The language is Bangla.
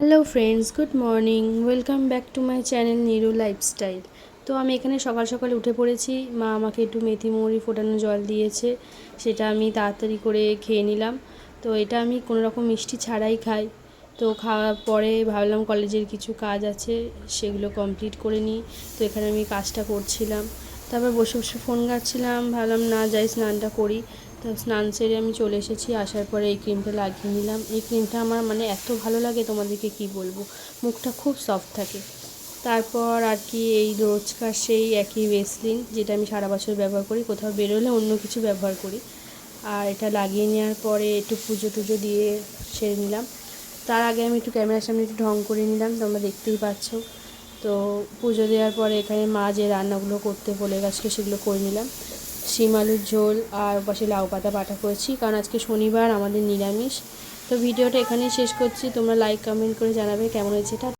Hello friends, good morning. Welcome back to my channel Niru lifestyle. তো আমি এখানে সকাল সকাল উঠে পড়েছি। মা আমাকে একটু মেথি মৌরি ফোটানো জল দিয়েছে, সেটা আমি তাড়াতাড়ি করে খেয়ে নিলাম। তো এটা আমি কোনো রকম মিষ্টি ছাড়াই খাই। তো খাওয়ার পরে ভাবলাম কলেজের কিছু কাজ আছে, সেগুলো কমপ্লিট করে নিই। তো এখানে আমি কাজটা করছিলাম, তারপর বসে বসে ফোন ঘাঁটছিলাম। ভাবলাম না যাই স্নানটা করি। তো স্নান সেরে আমি চলে এসেছি। আসার পরে এই ক্রিমটা লাগিয়ে নিলাম। এই ক্রিমটা আমার এত ভালো লাগে, তোমাদেরকে কি বলবো। মুখটা খুব সফট থাকে। তারপর আর কি এই রোজকার সেই একই ভেসলিন, যেটা আমি সারা বছর ব্যবহার করি, কোথাও বেরোলে অন্য কিছু ব্যবহার করি। আর এটা লাগিয়ে নেওয়ার পরে একটু পুজো টুজো দিয়ে সেরে নিলাম। তার আগে আমি একটু ক্যামেরার সামনে একটু ঢং করে নিলাম, তোমরা দেখতেই পাচ্ছ। তো পুজো দেওয়ার পরে এখানে মা যে রান্নাগুলো করতে বলে গেছিলো সেগুলো করে নিলাম। শিম আলুর ঝোল আর পাশে লাউ পাতা বাটা করেছি, কারণ আজকে শনিবার, আমাদের নিরামিষ। তো ভিডিওটা এখানেই শেষ করছি। তোমরা লাইক কমেন্ট করে জানাবে কেমন হয়েছে এটা।